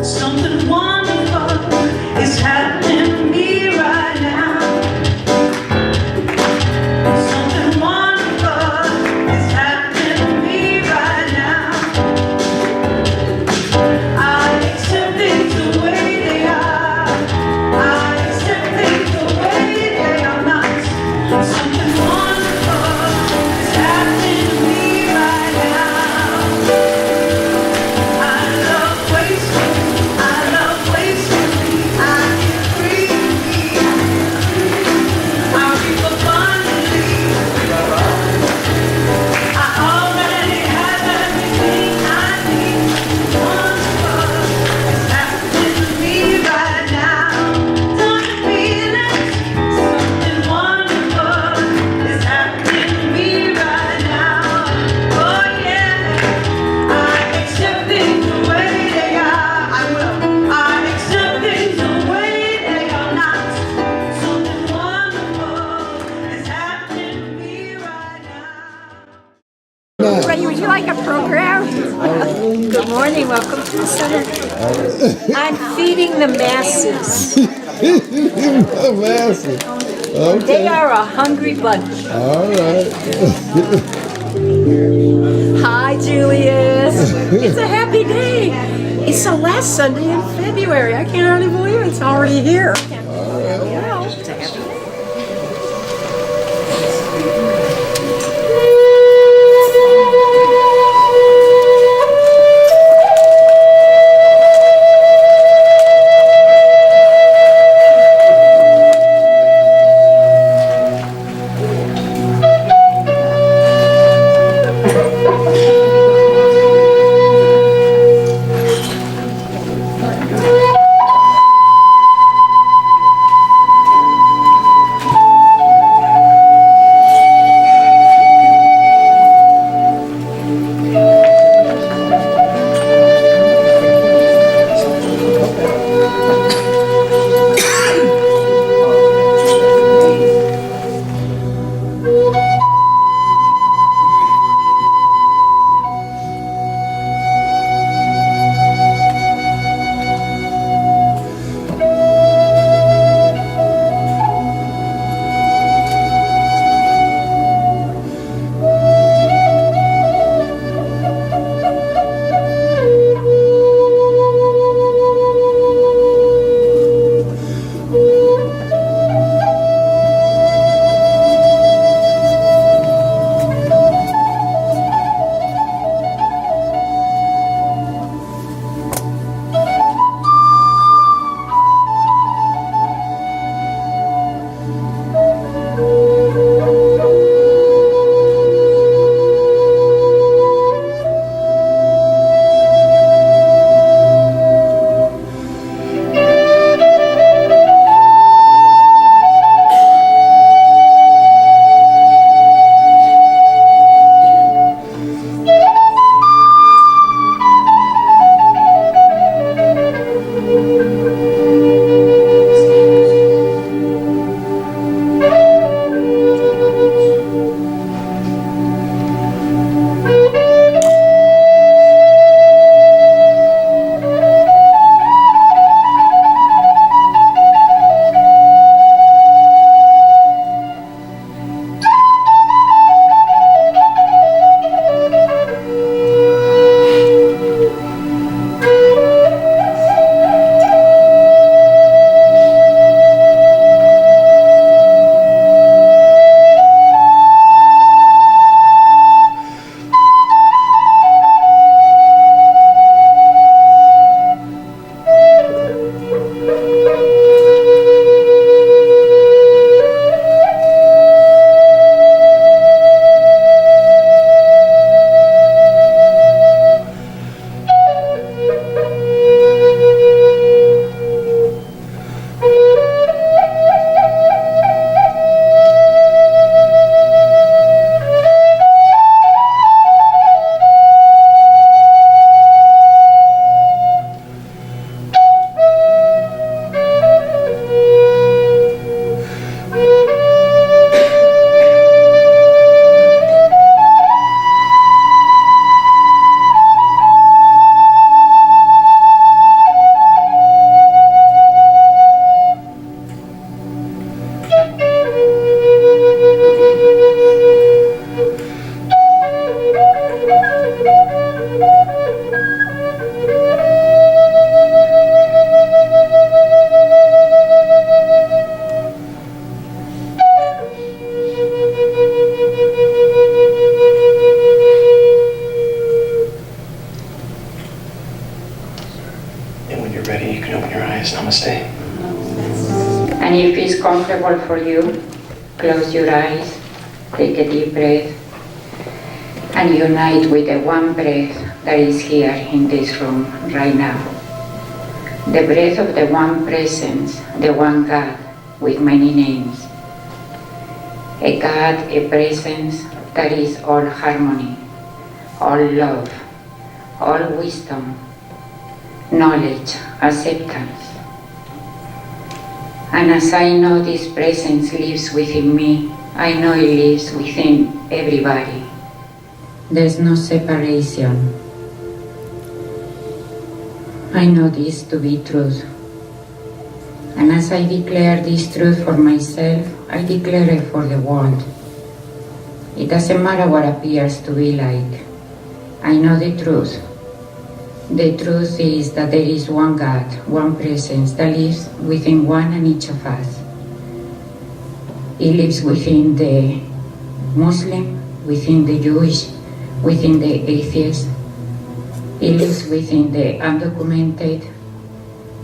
Something wonderful is happening to me right now. Something wonderful is happening to me right now. I accept things the way they are. I accept things the way they are not. Something wonderful is happening to me right now. I love wasting. I love wasting. I get free. I reap abundantly. I already have everything I need. Wonderful is happening to me right now. Don't you feel it? Something wonderful is happening to me right now. Oh yeah, I accept things the way they are. I will. I accept things the way they are not. Something wonderful is happening to me right now. Would you like a program? Good morning, welcome to the center. I'm feeding the masses. Massive. They Okay. are a hungry bunch. All right. Hi, Julius. It's a happy day. It's the last Sunday in February. I can't hardly believe it's already here. Well, it's a happy day. when you're ready, you can open your eyes. Namaste. And if it's comfortable for you, close your eyes, take a deep breath, and unite with the one breath that is here in this room right now. The breath of the one presence, the one God with many names. A God, a presence that is all harmony, all love, all wisdom, knowledge, acceptance. And as I know this presence lives within me, I know it lives within everybody. There's no separation. I know this to be truth. And as I declare this truth for myself, I declare it for the world. It doesn't matter what appears to be like. I know the truth. The truth is that there is one God, one presence that lives within one and each of us. It lives within the Muslim, within the Jewish, within the atheist. It lives within the undocumented,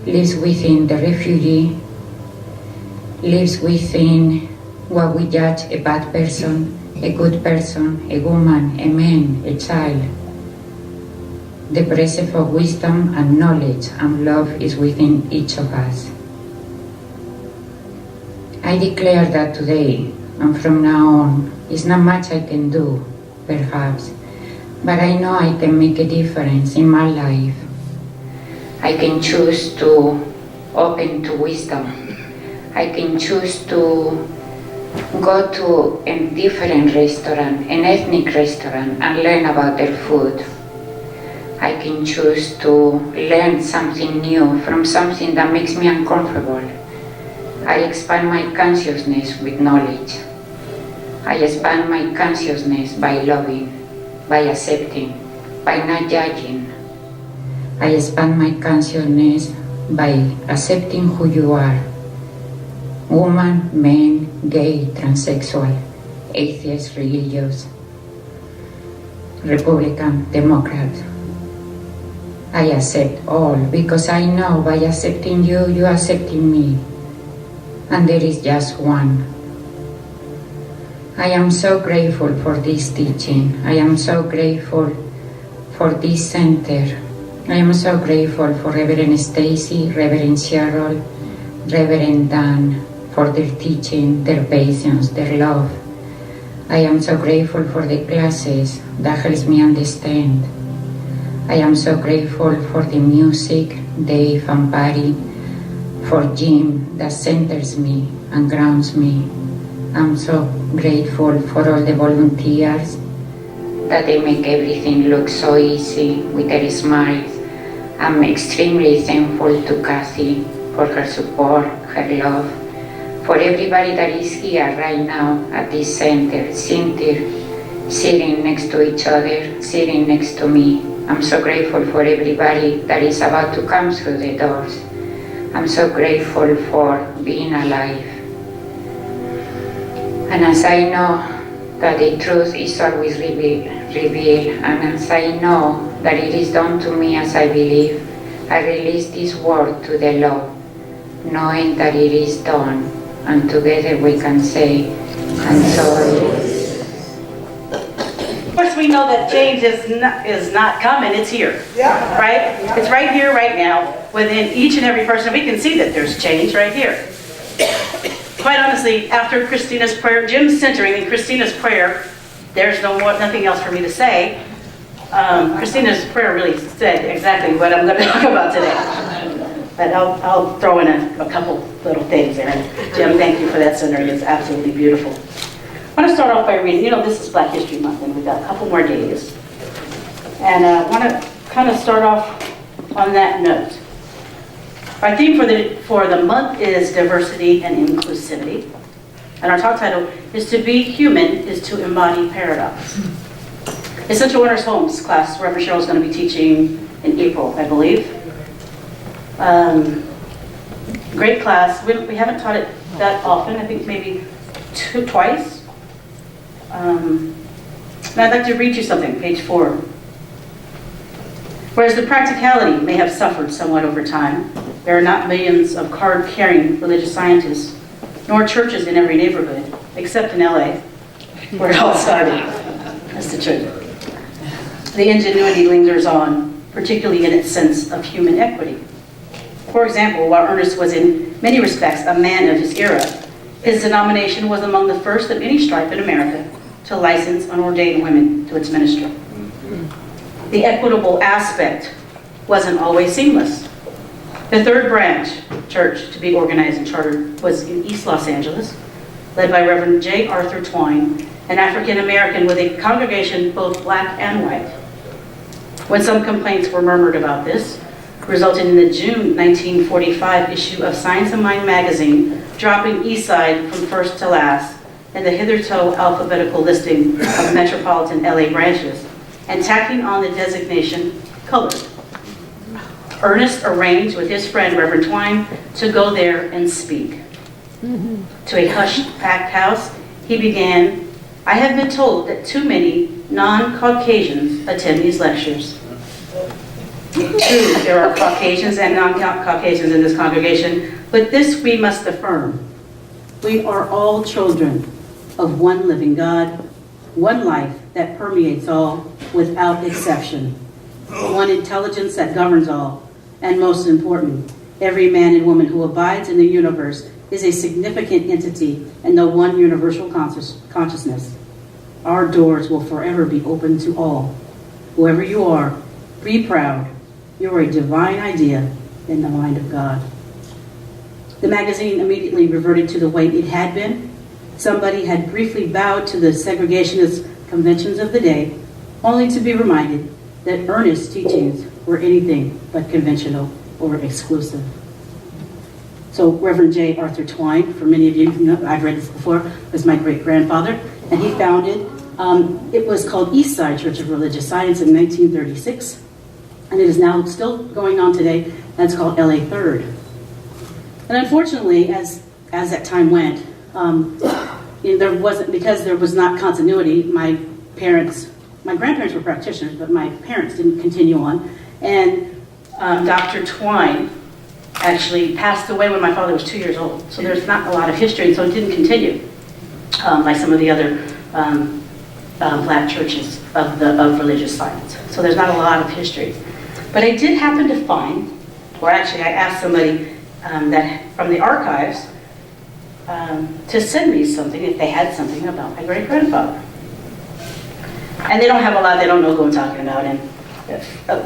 lives within the refugee, lives within what we judge a bad person, a good person, a woman, a man, a child. The presence of wisdom and knowledge and love is within each of us. I declare that today and from now on, it's not much I can do, perhaps, but I know I can make a difference in my life. I can choose to open to wisdom. I can choose to go to a different restaurant, an ethnic restaurant, and learn about their food. I can choose to learn something new from something that makes me uncomfortable. I expand my consciousness with knowledge. I expand my consciousness by loving, by accepting, by not judging. I expand my consciousness by accepting who you are. Woman, man, gay, transsexual, atheist, religious, Republican, Democrat. I accept all because I know by accepting you, you are accepting me. And there is just one. I am so grateful for this teaching. I am so grateful for this center. I am so grateful for Reverend Stacy, Reverend Cheryl, Reverend Dan, for their teaching, their patience, their love. I am so grateful for the classes that helps me understand. I am so grateful for the music, Dave and Patty, for Jim that centers me and grounds me. I'm so grateful for all the volunteers that they make everything look so easy with their smiles. I'm extremely thankful to Kathy for her support, her love, for everybody that is here right now at this center, sitting next to each other, sitting next to me. I'm so grateful for everybody that is about to come through the doors. I'm so grateful for being alive. And as I know that the truth is always revealed, and as I know that it is done to me as I believe, I release this word to the law, knowing that it is done, and together we can say, and so it is. Of course, we know that change is not coming, it's here. Yeah. Right? Yeah. It's right here, right now, within each and every person. We can see that there's change right here. Quite honestly, after Christina's prayer, Jim's centering in Christina's prayer, there's nothing else for me to say. Christina's prayer really said exactly what I'm going to talk about today. But I'll throw in a couple little things there. Jim, thank you for that centering. It's absolutely beautiful. I want to start off by reading, this is Black History Month, and we've got a couple more days. And I want to kind of start off on that note. Our theme for the month is diversity and inclusivity. And our talk title is To Be Human is to Embody Paradox. Essential Winners Homes class, Reverend Cheryl is going to be teaching in April, I believe. Great class. We haven't taught it that often. I think maybe twice. And I'd like to read you something, page 4. Whereas the practicality may have suffered somewhat over time, there are not millions of card-carrying religious scientists, nor churches in every neighborhood, except in LA, where it all started. That's the truth. The ingenuity lingers on, particularly in its sense of human equity. For example, while Ernest was in many respects a man of his era, his denomination was among the first of any stripe in America to license unordained women to its ministry. The equitable aspect wasn't always seamless. The third branch church to be organized and chartered was in East Los Angeles, led by Reverend J. Arthur Twine, an African American with a congregation both black and white. When some complaints were murmured about this, resulting in the June 1945 issue of Science of Mind magazine dropping Eastside from first to last in the hitherto alphabetical listing of metropolitan LA branches, and tacking on the designation colored. Ernest arranged with his friend Reverend Twine to go there and speak. To a hushed, packed house, he began, "I have been told that too many non-Caucasians attend these lectures." True, there are Caucasians and non-Caucasians in this congregation, but this we must affirm. We are all children of one living God, one life that permeates all without exception, one intelligence that governs all, and most important, every man and woman who abides in the universe is a significant entity and the one universal consciousness. Our doors will forever be open to all. Whoever you are, be proud. You are a divine idea in the mind of God. The magazine immediately reverted to the way it had been. Somebody had briefly bowed to the segregationist conventions of the day, only to be reminded that Ernest's teachings were anything but conventional or exclusive. So Reverend J. Arthur Twine, for many of you who know, I've read this before, was my great-grandfather, and he founded, it was called Eastside Church of Religious Science in 1936, and it is now still going on today, and it's called LA Third. And unfortunately, as that time went, there wasn't, because there was not continuity, my grandparents were practitioners, but my parents didn't continue on. And Dr. Twine actually passed away when my father was 2 years old. So there's not a lot of history, so it didn't continue like some of the other black churches of religious science. So there's not a lot of history. But I did happen to find, or actually I asked somebody that from the archives to send me something if they had something about my great-grandfather. And they don't have a lot, they don't know who I'm talking about, and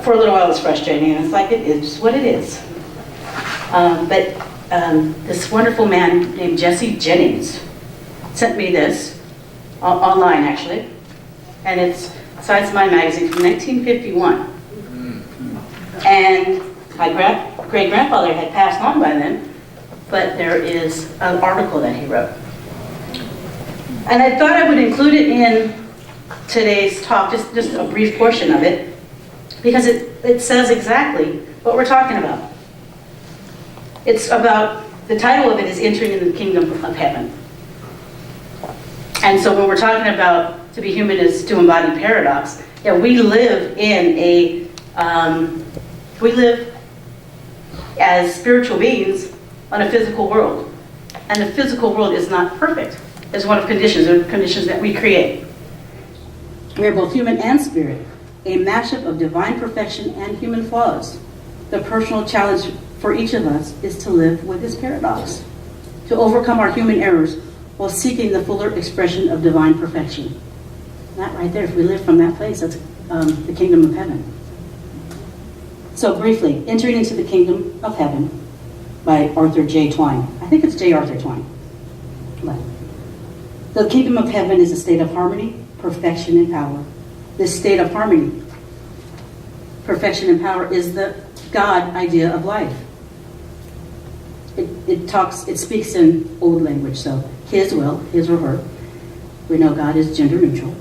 for a little while it's frustrating, and it's like, it is what it is. But this wonderful man named Jesse Jennings sent me this, online actually, and it's Science of Mind magazine from 1951. And my great-grandfather had passed on by then, but there is an article that he wrote. And I thought I would include it in today's talk, just a brief portion of it, because it says exactly what we're talking about. It's about, the title of it is Entering into the Kingdom of Heaven. And so when we're talking about to be human is to embody paradox, yeah, we live in we live as spiritual beings on a physical world. And the physical world is not perfect. It's one of conditions, or conditions that we create. We are both human and spirit, a mashup of divine perfection and human flaws. The personal challenge for each of us is to live with this paradox, to overcome our human errors while seeking the fuller expression of divine perfection. That right there, if we live from that place, that's the kingdom of heaven. So briefly, Entering into the Kingdom of Heaven by Arthur J. Twine. I think it's J. Arthur Twine. The kingdom of heaven is a state of harmony, perfection, and power. This state of harmony, perfection, and power is the God idea of life. It speaks in old language, so his will, his or her. We know God is gender neutral.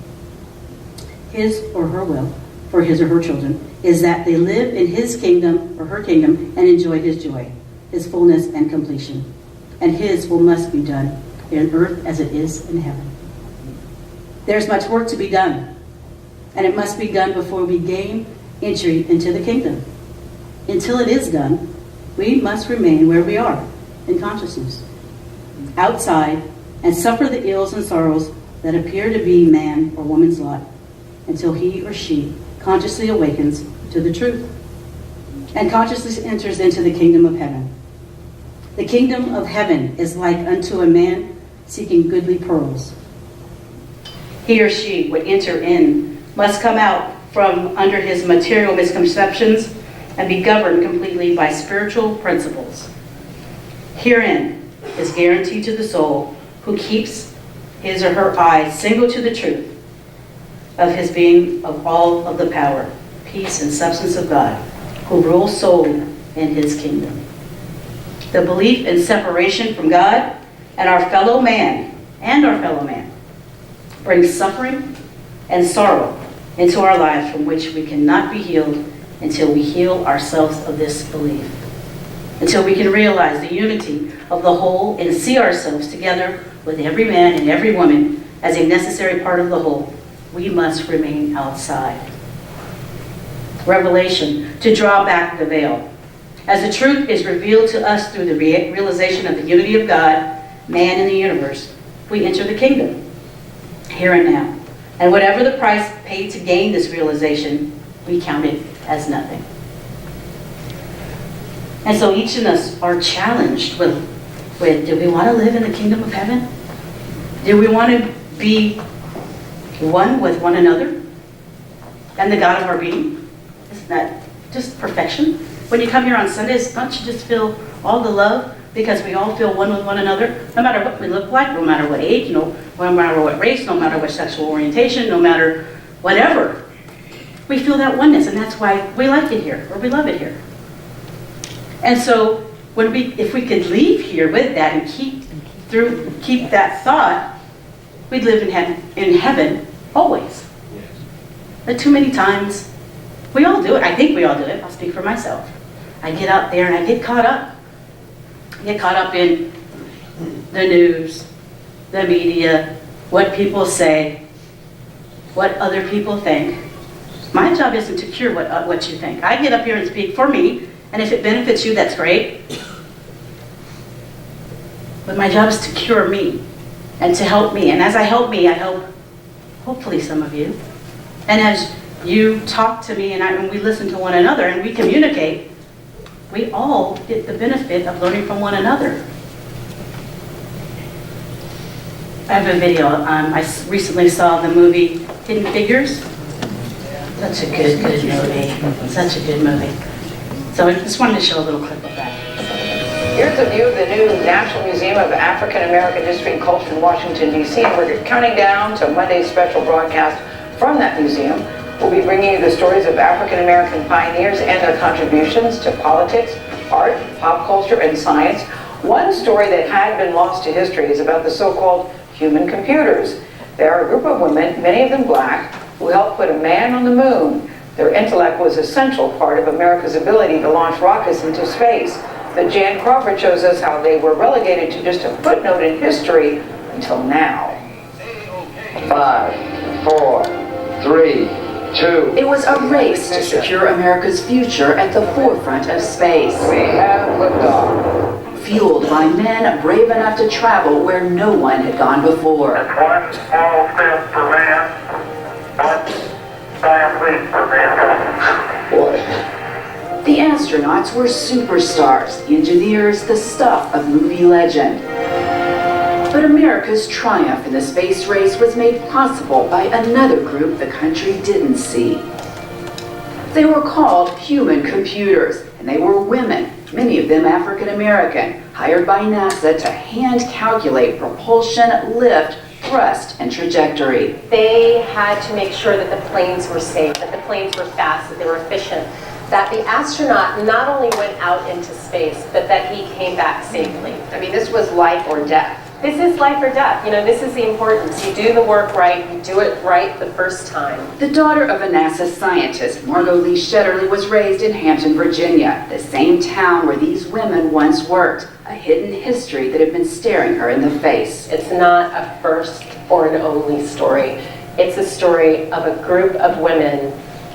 His or her will for his or her children is that they live in his kingdom or her kingdom and enjoy his joy, his fullness and completion. And his will must be done in earth as it is in heaven. There's much work to be done, and it must be done before we gain entry into the kingdom. Until it is done, we must remain where we are, in consciousness, outside, and suffer the ills and sorrows that appear to be man or woman's lot, until he or she consciously awakens to the truth and consciously enters into the kingdom of heaven. The kingdom of heaven is like unto a man seeking goodly pearls. He or she would enter in must come out from under his material misconceptions and be governed completely by spiritual principles. Herein is guarantee to the soul who keeps his or her eyes single to the truth of his being of all of the power, peace, and substance of God, who rules solely in his kingdom. The belief in separation from God and our fellow man, brings suffering and sorrow into our lives from which we cannot be healed until we heal ourselves of this belief. Until we can realize the unity of the whole and see ourselves together with every man and every woman as a necessary part of the whole, we must remain outside. Revelation, to draw back the veil. As the truth is revealed to us through the realization of the unity of God, man, and the universe, we enter the kingdom, here and now. And whatever the price paid to gain this realization, we count it as nothing. And so each of us are challenged with do we want to live in the kingdom of heaven? Do we want to be one with one another and the God of our being? Isn't that just perfection? When you come here on Sundays, don't you just feel all the love because we all feel one with one another, no matter what we look like, no matter what age, no matter what race, no matter what sexual orientation, no matter whatever. We feel that oneness, and that's why we like it here, or we love it here. And so, if we could leave here with that and keep that thought, we'd live in heaven always. But too many times, we all do it. I think we all do it. I'll speak for myself. I get out there and I get caught up. I get caught up in the news, the media, what people say, what other people think. My job isn't to cure what you think. I get up here and speak for me, and if it benefits you, that's great. But my job is to cure me and to help me. And as I help hopefully some of you. And as you talk to me and we listen to one another and we communicate, we all get the benefit of learning from one another. I have a video. I recently saw the movie Hidden Figures. Such a good movie. Such a good movie. So I just wanted to show a little clip of that. Here's a view of the new National Museum of African American History and Culture in Washington, D.C. And we're counting down to Monday's special broadcast from that museum. We'll be bringing you the stories of African American pioneers and their contributions to politics, art, pop culture, and science. One story that had been lost to history is about the so-called human computers. They are a group of women, many of them black, who helped put a man on the moon. Their intellect was an essential part of America's ability to launch rockets into space. But Jan Crawford shows us how they were relegated to just a footnote in history until now. 5, 4, 3, 2. It was a race to secure America's future at the forefront of space. We have liftoff. Fueled by men brave enough to travel where no one had gone before. One small step for man, one giant leap for mankind. The astronauts were superstars, the engineers the stuff of movie legend. But America's triumph in the space race was made possible by another group the country didn't see. They were called human computers, and they were women, many of them African American, hired by NASA to hand calculate propulsion, lift, thrust, and trajectory. They had to make sure that the planes were safe, that the planes were fast, that they were efficient, that the astronaut not only went out into space, but that he came back safely. I mean, this was life or death. This is life or death. You know, this is the importance. You do the work right, you do it right the first time. The daughter of a NASA scientist, Margot Lee Shetterly, was raised in Hampton, Virginia, the same town where these women once worked, a hidden history that had been staring her in the face. It's not a first or an only story. It's a story of a group of women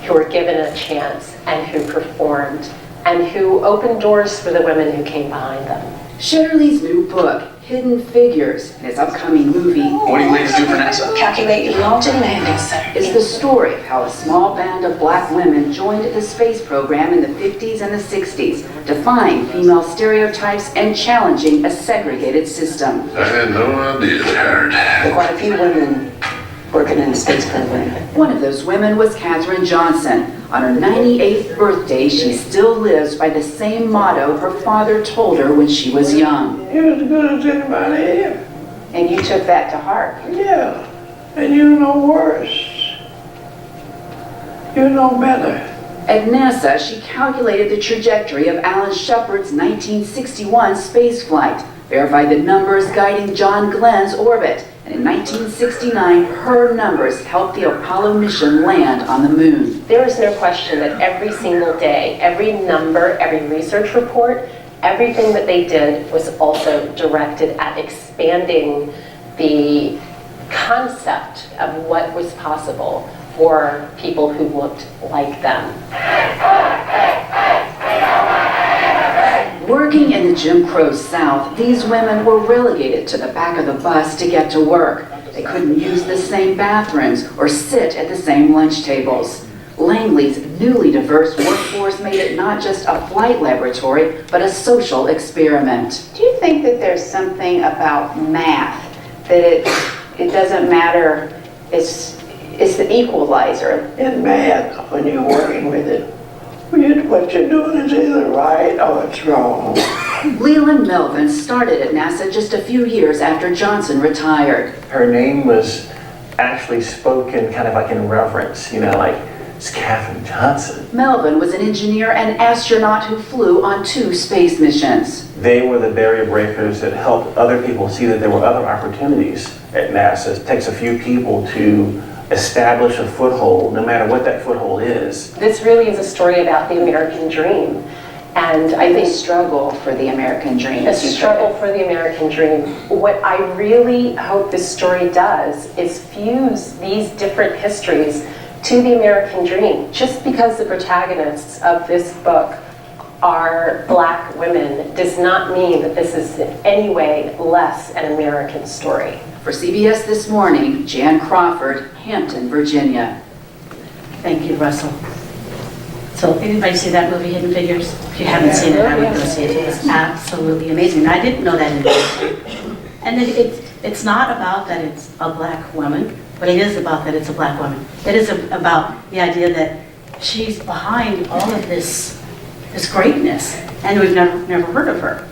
who were given a chance and who performed and who opened doors for the women who came behind them. Shirley's new book, Hidden Figures, and his upcoming movie, What do you ladies do for NASA? Calculate your launching landing, sir. is the story of how a small band of black women joined the space program in the 50s and the 60s, defying female stereotypes and challenging a segregated system. I had no idea they hired. There are quite a few women working in the space program. One of those women was Katherine Johnson. On her 98th birthday, she still lives by the same motto her father told her when she was young. You're as good as anybody here. And you took that to heart. Yeah. And you know worse. You know better. At NASA, she calculated the trajectory of Alan Shepard's 1961 spaceflight, verified the numbers guiding John Glenn's orbit, and in 1969, her numbers helped the Apollo mission land on the moon. There is no question that every single day, every number, every research report, everything that they did was also directed at expanding the concept of what was possible for people who looked like them. Working in the Jim Crow South, these women were relegated to the back of the bus to get to work. They couldn't use the same bathrooms or sit at the same lunch tables. Langley's newly diverse workforce made it not just a flight laboratory, but a social experiment. Do you think that there's something about math that it doesn't matter, it's the equalizer? In math, when you're working with it, what you're doing is either right or it's wrong. Leland Melvin started at NASA just a few years after Johnson retired. Her name was actually spoken kind of like in reverence, you know, like, it's Katherine Johnson. Melvin was an engineer and astronaut who flew on 2 space missions. They were the barrier breakers that helped other people see that there were other opportunities at NASA. It takes a few people to establish a foothold, no matter what that foothold is. This really is a story about the American dream. And I think The struggle for the American dream. a struggle for the American dream. What I really hope this story does is fuse these different histories to the American dream. Just because the protagonists of this book are black women does not mean that this is in any way less an American story. For CBS This Morning, Jan Crawford, Hampton, Virginia. Thank you, Russell. So anybody see that movie, Hidden Figures? If you haven't seen it, I would go see it. It was absolutely amazing. I didn't know that in the history. And it's not about that it's a black woman, but it is about that it's a black woman. It is about the idea that she's behind all of this greatness, and we've never heard of her.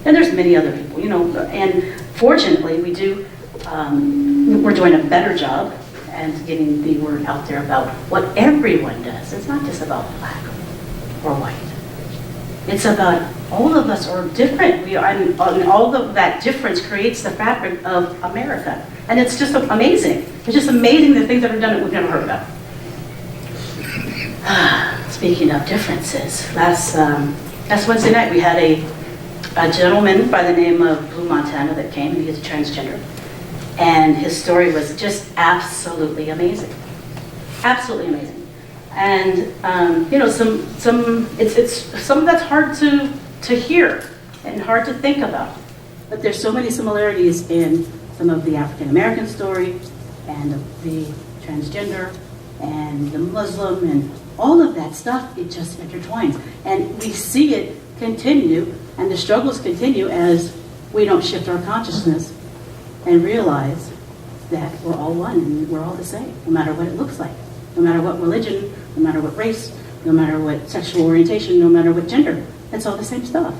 And there's many other people, you know, and fortunately we do, we're doing a better job and getting the word out there about what everyone does. It's not just about black or white. It's about all of us are different. We are, and all of that difference creates the fabric of America. And it's just amazing. It's just amazing the things that are done that we've never heard about. Speaking of differences, last Wednesday night we had a gentleman by the name of Blue Montana that came, and he's a transgender. And his story was just absolutely amazing. Absolutely amazing. And you know, it's some that's hard to hear and hard to think about. But there's so many similarities in some of the African American story and the transgender and the Muslim and all of that stuff. It just intertwines, and we see it continue, and the struggles continue as we don't shift our consciousness and realize that we're all one and we're all the same, no matter what it looks like, no matter what religion, no matter what race, no matter what sexual orientation, no matter what gender. It's all the same stuff.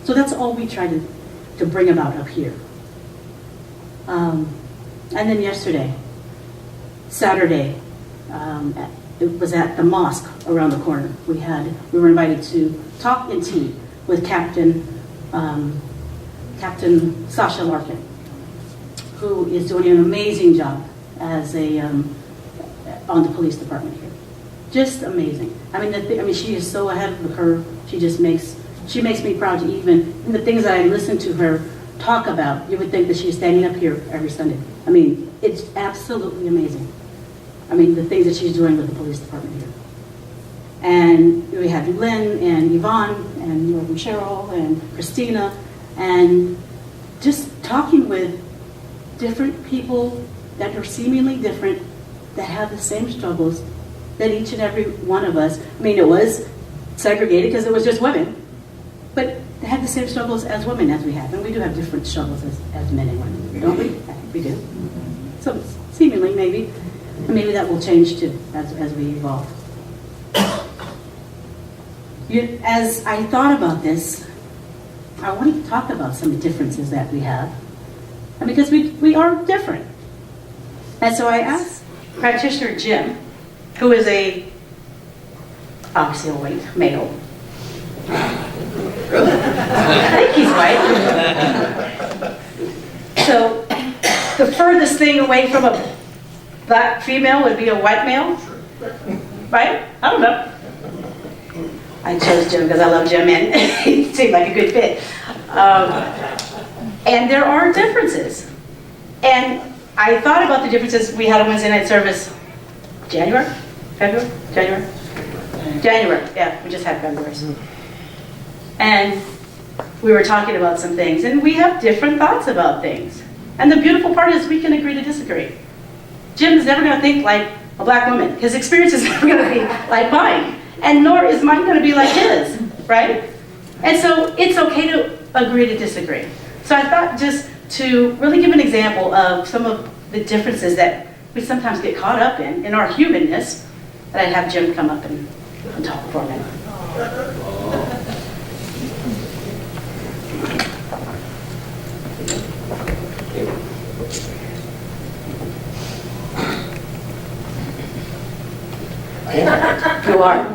So that's all we try to bring about up here. And then Saturday, it was at the mosque around the corner. We were invited to talk and tea with Captain Sasha Larkin, who is doing an amazing job as on the police department here. Just amazing. I mean, she is so ahead of the curve. She makes me proud to even, in the things that I listen to her talk about, you would think that she's standing up here every Sunday. I mean, it's absolutely amazing. I mean, the things that she's doing with the police department here. And we had Lynn and Yvonne and Reverend Cheryl and Christina, and just talking with different people that are seemingly different, that have the same struggles that each and every one of us. I mean, it was segregated because it was just women, but they had the same struggles as women as we have, and we do have different struggles as men and women, don't we? I think we do. So seemingly, maybe that will change too as we evolve. As I thought about this, I wanted to talk about some of the differences that we have, and because we are different. And so I asked practitioner Jim, who is obviously a white male. I think he's white. So the furthest thing away from a black female would be a white male, right? I don't know. I chose Jim because I love Jim and he seemed like a good fit. And there are differences. And I thought about the differences. We had a Wednesday night service, January, yeah, we just had February. And we were talking about some things, and we have different thoughts about things. And the beautiful part is we can agree to disagree. Jim is never going to think like a black woman. His experience is never going to be like mine. And nor is mine going to be like his, right? And so it's okay to agree to disagree. So I thought just to really give an example of some of the differences that we sometimes get caught up in our humanness, that I'd have Jim come up and talk for a minute. You are.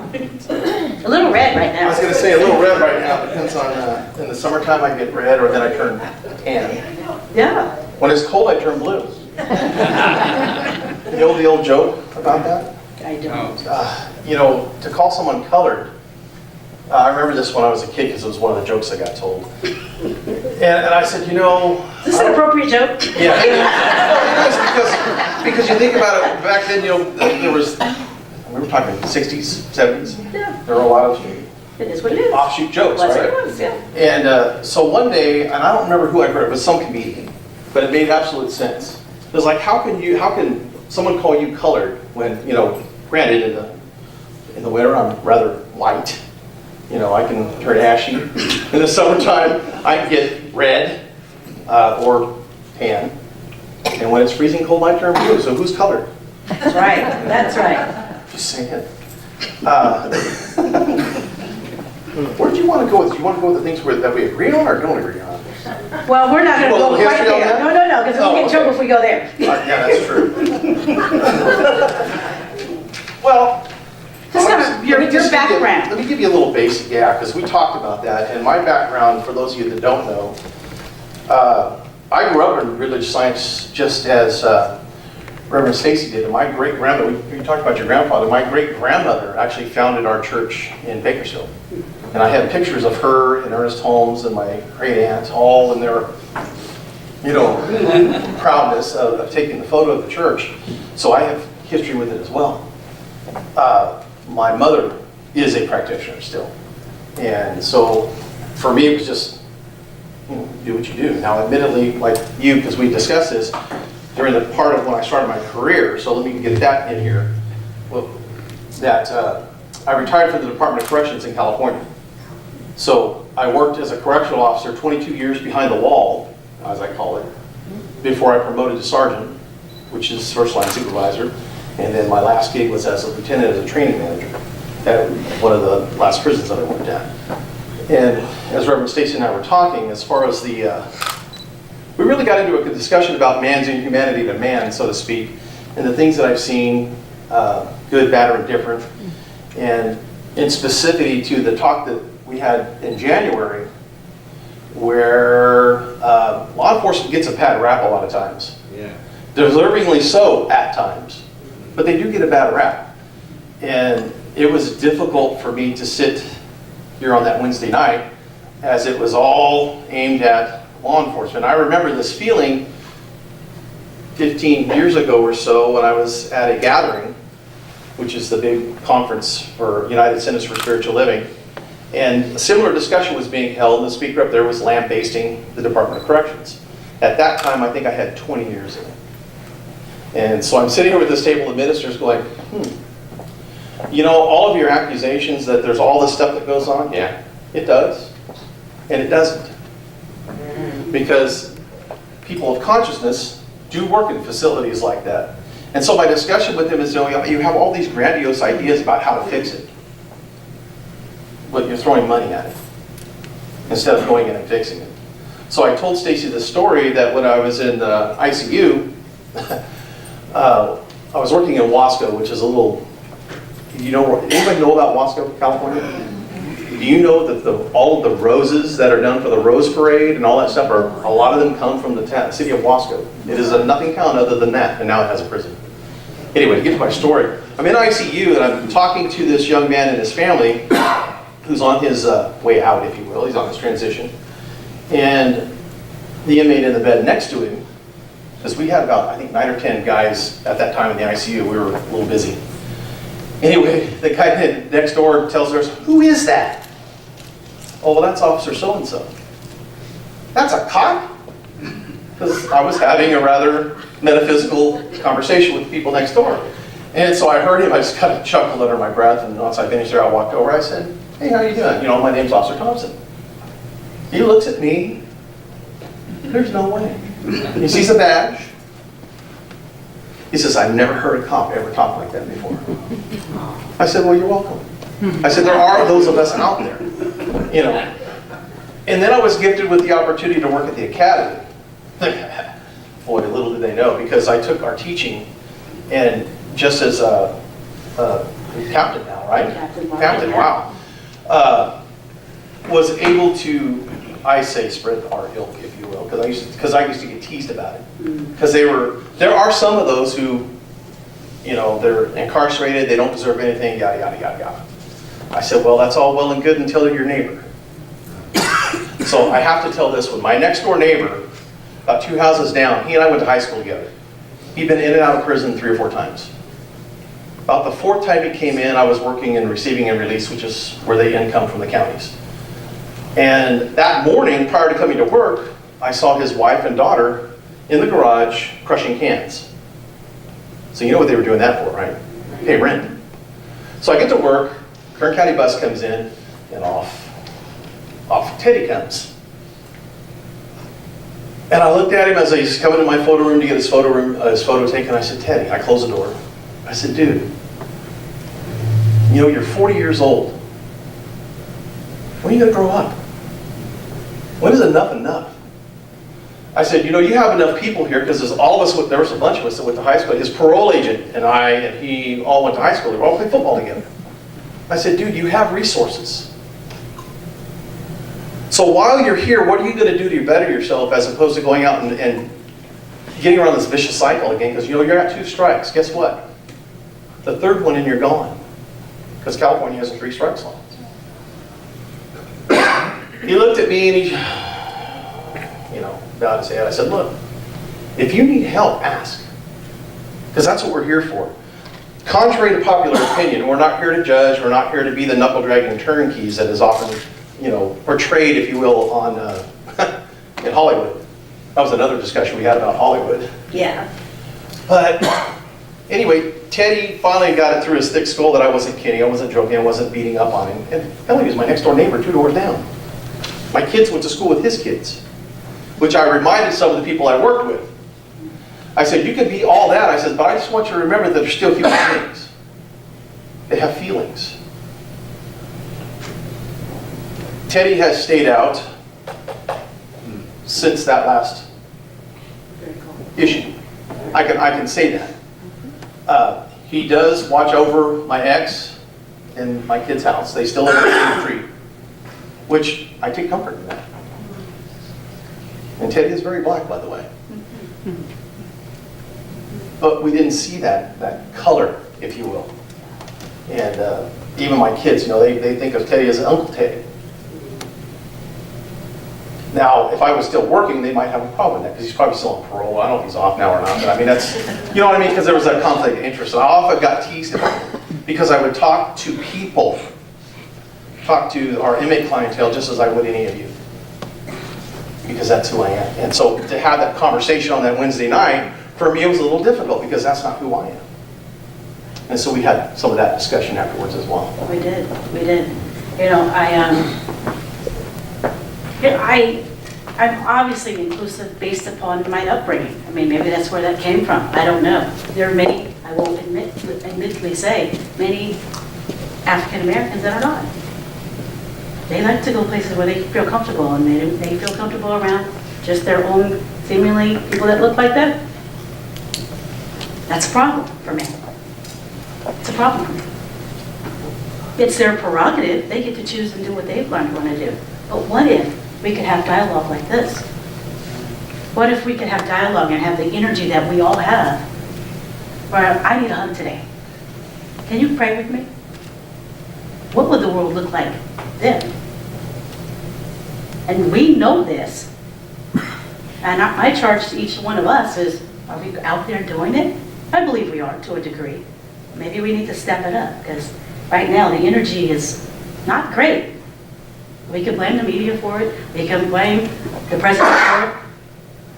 A little red right now. I was going to say a little red right now. Depends on, in the summertime I get red, or then I turn tan. Yeah. When it's cold, I turn blue. You know the old joke about that? I don't. You know, to call someone colored, I remember this when I was a kid because it was one of the jokes I got told. And I said, you know... Is this an appropriate joke? Yeah. because you think about it, back then, you know, there was... We were talking 60s, 70s. Yeah. There were a lot of it is what it is. Offshoot jokes, That's right? what it was, yeah. And so one day, and I don't remember who I heard it, was some comedian, but it made absolute sense. It was like, how can someone call you colored when, you know, granted in the winter I'm rather white. You know, I can turn ashy. In the summertime, I can get red or tan. And when it's freezing cold, I turn blue. So who's colored? That's right. That's right. Just saying. Where do you want to go with? Do you want to go with the things that we agree on or don't agree on? Well, we're not going to go quite history on there. that? No, because we'll get in trouble if we go there. Yeah, that's true. Well, just kind of your background. Let me give you a little basic, because we talked about that. And my background, for those of you that don't know, I grew up in religious science just as Reverend Stacy did. And my great-grandmother, we talked about your grandfather, my great-grandmother actually founded our church in Bakersfield. And I have pictures of her and Ernest Holmes and my great-aunt all in their, you know, proudness of taking the photo of the church. So I have history with it as well. My mother is a practitioner still. And so for me, it was just, you know, do what you do. Now, admittedly, like you, because we discussed this during the part of when I started my career, so let me get that in here, I retired from the Department of Corrections in California. So I worked as a correctional officer 22 years behind the wall, as I call it, before I promoted to sergeant, which is first line supervisor. And then my last gig was as a lieutenant, as a training manager at one of the last prisons that I worked at. And as Reverend Stacy and I were talking, as far as we really got into a discussion about man's inhumanity to man, so to speak, and the things that I've seen, good, bad, or indifferent, and in specificity to the talk that we had in January, where law enforcement gets a bad rap a lot of times. Yeah. Deservingly so at times. But they do get a bad rap. And it was difficult for me to sit here on that Wednesday night as it was all aimed at law enforcement. I remember this feeling 15 years ago or so when I was at a gathering which is the big conference for United Centers for Spiritual Living. And a similar discussion was being held, and the speaker up there was lambasting the Department of Corrections. At that time, I think I had 20 years in it. And so I'm sitting here with this table of ministers going, you know, all of your accusations that there's all this stuff that goes on, yeah, it does. And it doesn't. Because people of consciousness do work in facilities like that. And so my discussion with them is, you know, you have all these grandiose ideas about how to fix it. But you're throwing money at it instead of going in and fixing it. So I told Stacy the story that when I was in the ICU, I was working in Wasco, which is a little, anybody know about Wasco, California? Do you know that all of the roses that are done for the Rose Parade and all that stuff, a lot of them come from the city of Wasco. It is a nothing town other than that, and now it has a prison. Anyway, to get to my story, I'm in ICU and I'm talking to this young man and his family who's on his way out, if you will. He's on his transition. And the inmate in the bed next to him, because we had about, I think, 9 or 10 guys at that time in the ICU. We were a little busy. Anyway, the guy next door tells us, "Who is that?" "Oh, well, that's Officer so-and-so." "That's a cop?" Because I was having a rather metaphysical conversation with the people next door. And so I heard him, I just kind of chuckled under my breath, and once I finished there, I walked over, I said, "Hey, how are you doing? My name's Officer Thompson." He looks at me, "There's no way." He sees a badge. He says, "I've never heard a cop ever talk like that before." I said, "Well, you're welcome." I said, "There are those of us out there, And then I was gifted with the opportunity to work at the academy. Boy, little did they know, because I took our teaching, and just as a captain now, right? Captain, wow. Was able to, I say, spread our ilk, if you will, because I used to get teased about it. Because there are some of those who, they're incarcerated, they don't deserve anything, yada, yada, yada, yada. I said, well, that's all well and good until they're your neighbor. So I have to tell this one. My next door neighbor, about 2 houses down, he and I went to high school together. He'd been in and out of prison 3 or 4 times. About the 4th time he came in, I was working in receiving and release, which is where they income from the counties. And that morning, prior to coming to work, I saw his wife and daughter in the garage crushing cans. So you know what they were doing that for, right? Pay rent. So I get to work, Kern County bus comes in, and off Teddy comes. And I looked at him as he's coming to my photo room to get his photo taken. I said, "Teddy," I closed the door. I said, "Dude, you're 40 years old. When are you going to grow up? When is enough enough?" I said, "You have enough people here," because there's all of us, there was a bunch of us that went to high school. His parole agent and I and he all went to high school. They all played football together. I said, "Dude, you have resources. So while you're here, what are you going to do to better yourself as opposed to going out and getting around this vicious cycle again? Because you're at 2 strikes. Guess what? The 3rd one and you're gone. Because California has a 3 strikes law." He looked at me and he, bowed his head. I said, "Look, if you need help, ask. Because that's what we're here for. Contrary to popular opinion, we're not here to judge. We're not here to be the knuckle-dragging turnkeys that is often, portrayed, if you will, on in Hollywood. That was another discussion we had about Hollywood. Yeah. But anyway, Teddy finally got it through his thick skull that I wasn't kidding. I wasn't joking. I wasn't beating up on him. And Ellie was my next door neighbor, 2 doors down. My kids went to school with his kids, which I reminded some of the people I worked with. I said, "You can be all that." I said, "But I just want you to remember that they're still human beings. They have feelings." Teddy has stayed out since that last issue. I can say that. He does watch over my ex and my kid's house. They still live in the same street, which I take comfort in that. And Teddy is very black, by the way. But we didn't see that color, if you will. And even my kids, they think of Teddy as Uncle Teddy. Now, if I was still working, they might have a problem with that, because he's probably still on parole. I don't know if he's off now or not, but I mean, that's, you know what I mean? Because there was that conflict of interest. And I often got teased about it. because I would talk to people, talk to our inmate clientele just as I would any of you. Because that's who I am. And so to have that conversation on that Wednesday night, for me it was a little difficult because that's not who I am. And so we had some of that discussion afterwards as well. We did. You know, I'm obviously inclusive based upon my upbringing. I mean, maybe that's where that came from. I don't know. There are many, I will admittedly say, many African Americans that are not. They like to go places where they feel comfortable, and they feel comfortable around just their own, seemingly, people that look like them. That's a problem for me. It's a problem for me. It's their prerogative. They get to choose and do what they want to do. But what if we could have dialogue like this? What if we could have dialogue and have the energy that we all have? Where I need a hug today. Can you pray with me? What would the world look like then? And we know this. And my charge to each one of us is, are we out there doing it? I believe we are to a degree. Maybe we need to step it up, because right now the energy is not great. We can blame the media for it. We can blame the president for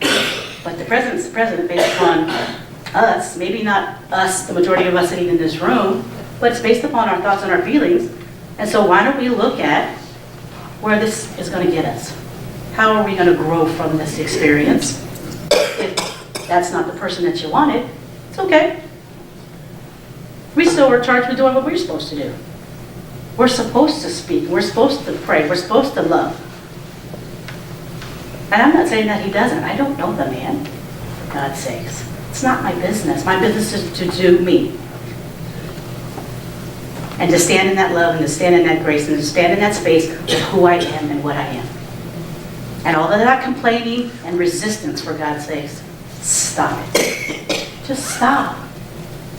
it. But the president's the president based upon us, maybe not us, the majority of us sitting in this room, but it's based upon our thoughts and our feelings. And so why don't we look at where this is going to get us? How are we going to grow from this experience? If that's not the person that you wanted, it's okay. We still were charged with doing what we're supposed to do. We're supposed to speak. We're supposed to pray. We're supposed to love. And I'm not saying that he doesn't. I don't know the man, for God's sakes. It's not my business. My business is to do me. And to stand in that love and to stand in that grace and to stand in that space with who I am and what I am. And all of that complaining and resistance, for God's sakes, stop it. Just stop.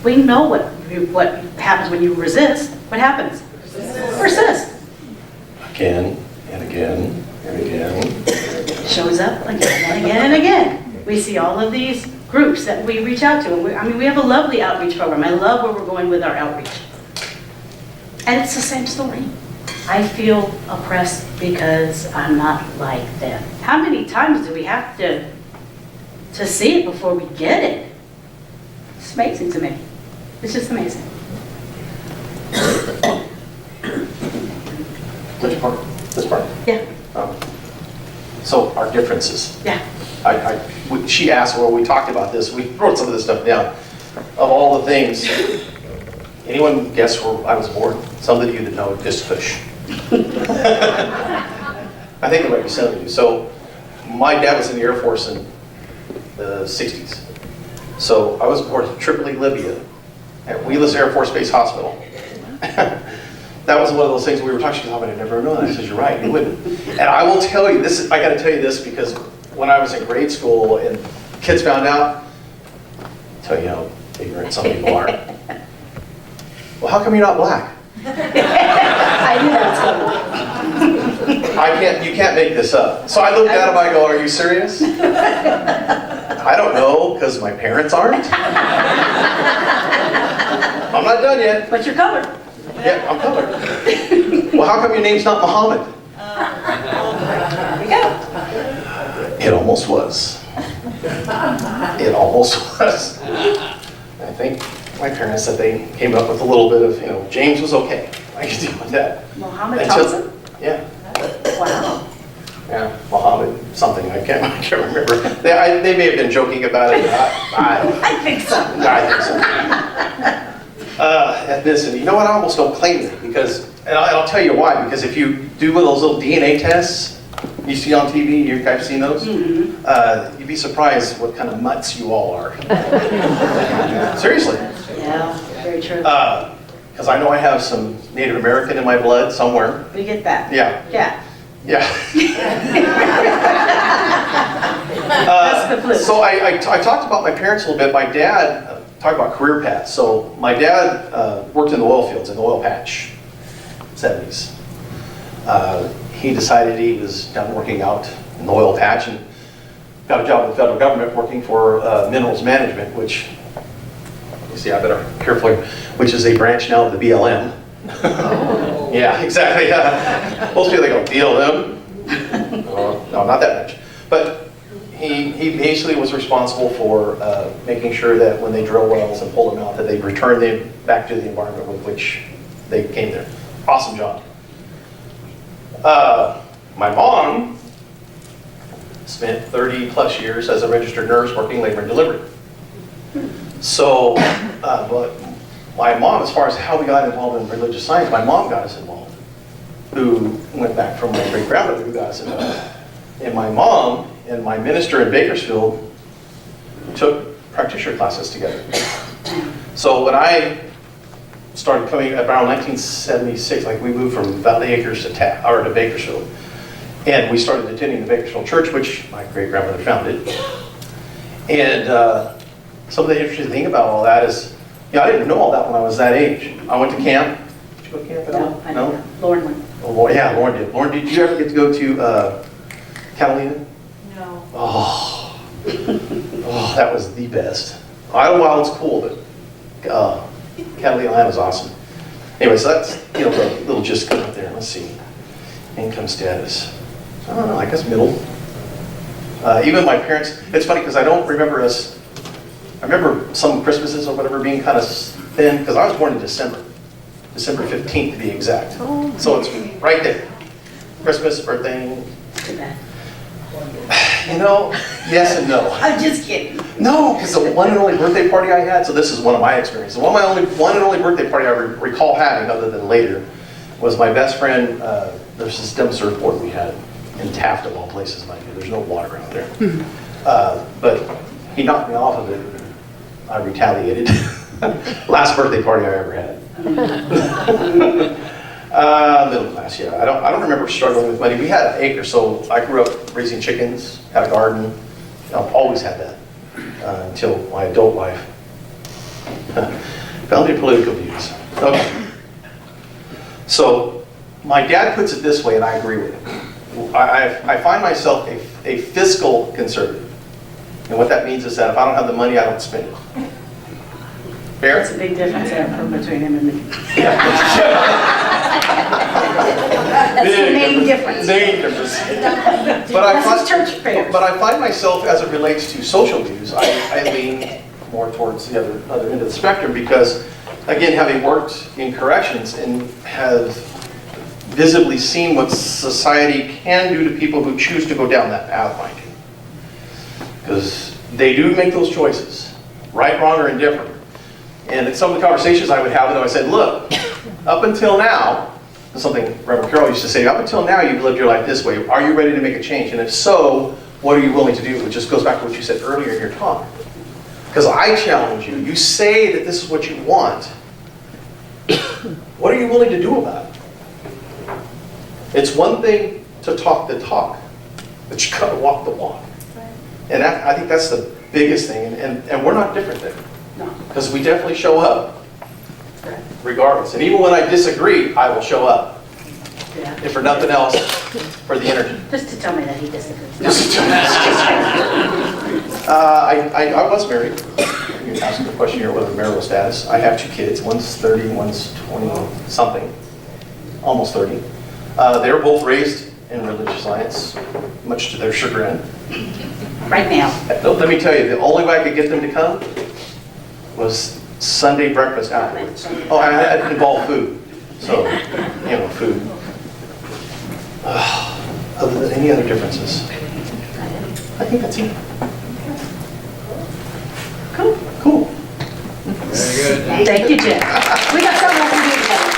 We know what happens when you resist. What happens? Persist. Again and again and again. Shows up again and again and again. We see all of these groups that we reach out to. And we have a lovely outreach program. I love where we're going with our outreach. And it's the same story. I feel oppressed because I'm not like them. How many times do we have to see it before we get it? It's amazing to me. It's just amazing. Which part? This part? Yeah. So our differences. Yeah. She asked, well, we talked about this. We wrote some of this stuff down. Of all the things, anyone guess where I was born? Some of you that know, just push. I think it might be some of you. So my dad was in the Air Force in the 60s. So I was born in Tripoli, Libya, at Lvcsl Air Force Base Hospital. That was one of those things we were talking about. I never known that. I said, you're right, you wouldn't. And I will tell you this, I got to tell you this, because when I was in grade school and kids found out, I'll tell you how ignorant some people are. Well, how come you're not black? I knew that. You can't make this up. So I looked at him, I go, are you serious? I don't know, because my parents aren't. I'm not done yet. But you're covered. Yeah, I'm covered. Well, how come your name's not Muhammad? There you go. It almost was. It almost was. I think my parents said they came up with a little bit of, James was okay. I could deal with that. Mohammed Thompson? Yeah. Wow. Yeah, Muhammad something. I can't remember. They may have been joking about it. I think so. I think so. Ethnicity. You know what? I almost don't claim it because, and I'll tell you why. Because if you do one of those little DNA tests you see on TV, you guys seen those? Mm-hmm. You'd be surprised what kind of mutts you all are. Seriously. Yeah, very true. Because I know I have some Native American in my blood somewhere. We get that. Yeah. Yeah. Yeah. So I talked about my parents a little bit. My dad, talked about career paths. So my dad worked in the oil fields, in the oil patch, 70s. He decided he was done working out in the oil patch and got a job with the federal government working for minerals management, which See, I better be careful here. Which is a branch now of the BLM. Yeah, exactly. Most people, they go, BLM? No, not that much. But he basically was responsible for making sure that when they drill wells and pull them out, that they return them back to the environment with which they came there. Awesome job. My mom spent 30 plus years as a registered nurse working labor and delivery. So, but my mom, as far as how we got involved in religious science, my mom got us involved, who went back from my great-grandmother who got us involved. And my mom and my minister in Bakersfield took practitioner classes together. So when I started coming around 1976, like we moved from Valley Acres to Bakersfield, and we started attending the Bakersfield Church, which my great-grandmother founded. And some of the interesting thing about all that is, I didn't know all that when I was that age. I went to camp. Did you go to camp at all? No, I didn't. Lauren went. Oh, yeah, Lauren did. Lauren, did you ever get to go to Catalina? No. Oh, that was the best. Idlewild is cool, but Catalina Island is awesome. Anyway, so that's the little gist coming up there. Let's see. Income status. I don't know, I guess middle. Even my parents, it's funny because I don't remember us, I remember some Christmases or whatever being kind of thin, because I was born in December 15th to be exact. Oh. So it's right there. Christmas, birthday. Too bad. Yes and no. I'm just kidding. No, because the one and only birthday party I had, so this is one of my experiences. One and only birthday party I recall having, other than later, was my best friend. There's this dumb surfboard we had in Taft, of all places, mind you. There's no water out there. But he knocked me off of it. I retaliated. Last birthday party I ever had. Middle class, yeah. I don't remember struggling with money. We had an acre, so I grew up raising chickens, had a garden. I've always had that until my adult life. Found your political views. Okay. So my dad puts it this way, and I agree with him. I find myself a fiscal conservative. And what that means is that if I don't have the money, I don't spend it. Fair? That's a big difference between him and me. That's the main difference. Main difference. That's church affairs. But I find myself, as it relates to social views, I lean more towards the other end of the spectrum because, again, having worked in corrections and have visibly seen what society can do to people who choose to go down that path, mind you. Because they do make those choices, right, wrong, or indifferent. And in some of the conversations I would have with them, I said, look, up until now, something Reverend Carroll used to say, up until now you've lived your life this way. Are you ready to make a change? And if so, what are you willing to do? Which just goes back to what you said earlier in your talk. Because I challenge you. You say that this is what you want. What are you willing to do about it? It's one thing to talk the talk, but you got to walk the walk. And I think that's the biggest thing. And we're not different there. No. Because we definitely show up. Regardless. And even when I disagree, I will show up. Yeah. If for nothing else, for the energy. Just to tell me that he disagrees. I was married. You asked the question here, what marital status. I have 2 kids. One's 30, one's 20-something. Almost 30. They were both raised in religious science, much to their chagrin. Right now. Let me tell you, the only way I could get them to come was Sunday breakfast afterwards. Oh, I had to involve food. So, food. Other than any other differences. I think that's it. Cool. Very good. Thank you, Jim. We got something else to do together.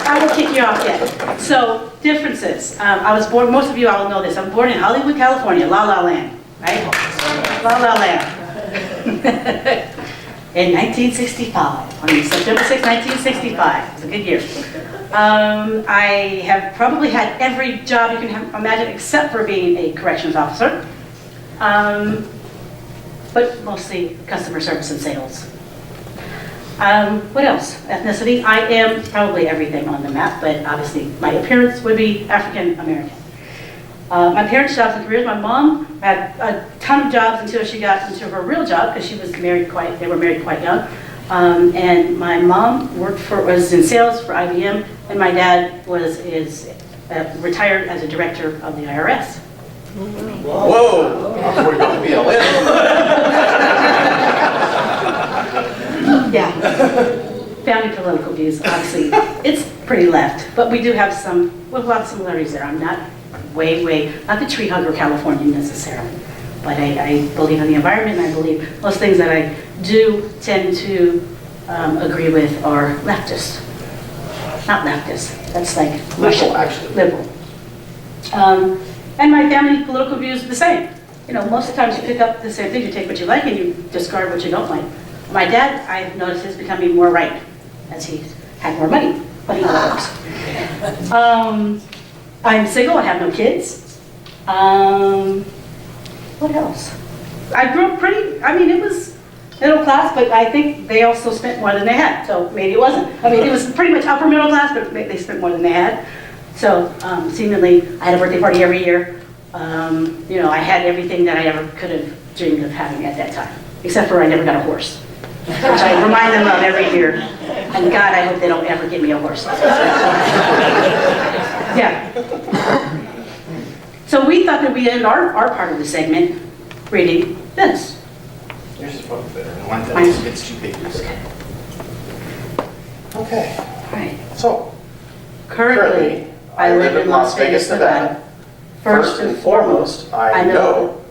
I will kick you off yet. So, differences. I was born, most of you all know this, I'm born in Hollywood, California, La La Land, right? La La Land. In 1965, on September 6, 1965. It was a good year. I have probably had every job you can imagine except for being a corrections officer. But mostly customer service and sales. What else? Ethnicity. I am probably everything on the map, but obviously my appearance would be African American. My parents' jobs and careers, my mom had a ton of jobs until she got into her real job because she was married they were married quite young. And my mom was in sales for IBM, and my dad is retired as a director of the IRS. Whoa! We're going to BLM. Yeah. Family political views, obviously, it's pretty left, but we do have a lot of similarities there. I'm not not the tree hugger Californian necessarily, but I believe in the environment, and I believe most things that I do tend to agree with are leftist. Not leftist, that's like Liberal, actually. Liberal. And my family political views are the same. You know, most of the times you pick up the same things, you take what you like and you discard what you don't like. My dad, I've noticed, is becoming more right as he's had more money, but he works. I'm single, I have no kids. What else? I grew up it was middle class, but I think they also spent more than they had, so maybe it wasn't. It was pretty much upper middle class, but they spent more than they had. So seemingly, I had a birthday party every year. I had everything that I ever could have dreamed of having at that time, except for I never got a horse, which I remind them of every year. And God, I hope they don't ever give me a horse. Yeah. So we thought that we'd end our part of the segment reading this. Yours is probably better. Mine. It's too big. Okay. All right. So, Currently, I live in Las Vegas, Nevada. First and foremost, I know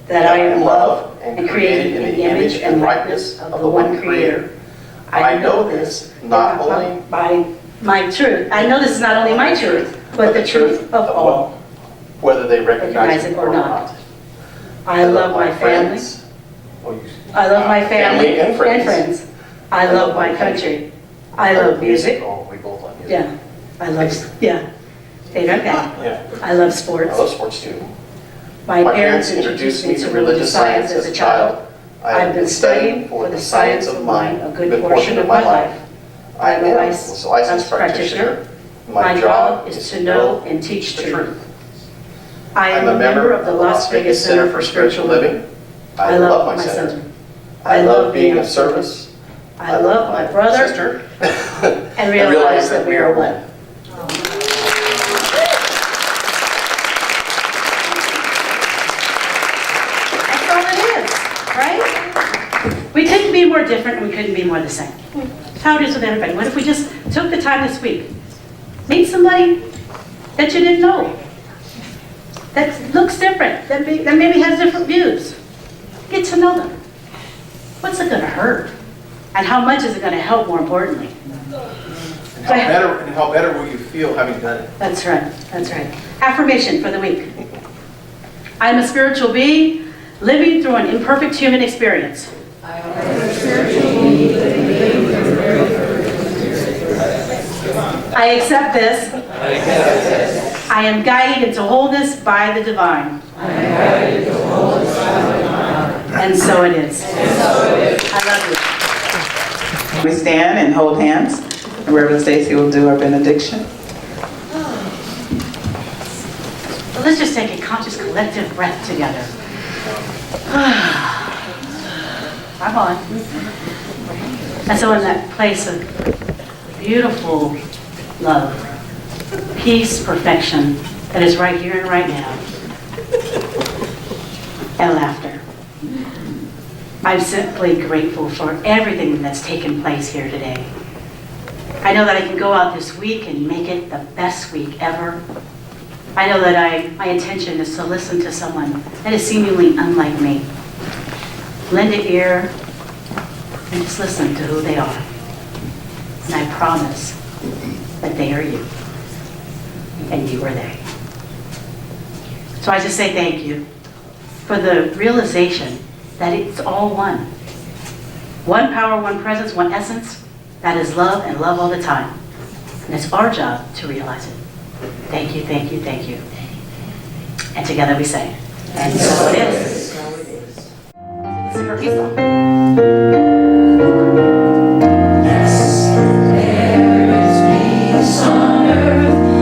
that I am loved and created in the image and likeness of the one Creator. I know this not only by my truth. I know this is not only my truth, but the truth of all, whether they recognize it or not. I love my family. I love my family and friends. I love my country. I love music. Oh, we both love music. Yeah. I love, yeah. Yeah. I love sports. I love sports too. My parents introduced me to religious science as a child. I've been studying for the science of mind a good portion of my life. I'm a licensed practitioner. My job is to know and teach truth. I am a member of the Las Vegas Center for Spiritual Living. I love my center. I love being of service. I love my brother, sister, and realize that we are one. That's all it is, right? We couldn't be more different, and we couldn't be more the same. That's how it is with everybody. What if we just took the time this week, meet somebody that you didn't know, that looks different, that maybe has different views. Get to know them. What's it going to hurt? And how much is it going to help, more importantly? And how better will you feel having done it? That's right. That's right. Affirmation for the week. I'm a spiritual being living through an imperfect human experience. I accept this. I am guided into wholeness by the divine. And so it is. I love you. We stand and hold hands. And Reverend Stacy will do our benediction. So let's just take a conscious collective breath together. I'm on. And so in that place of beautiful love, peace, perfection, that is right here and right now, and laughter. I'm simply grateful for everything that's taken place here today. I know that I can go out this week and make it the best week ever. I know that my intention is to listen to someone that is seemingly unlike me. Lend an ear and just listen to who they are. And I promise that they are you. And you are they. So I just say thank you for the realization that it's all one. One power, one presence, one essence. That is love, and love all the time. And it's our job to realize it. Thank you, thank you, thank you. And together we say, and so it is. This is her peace song. Yes, there is peace on earth.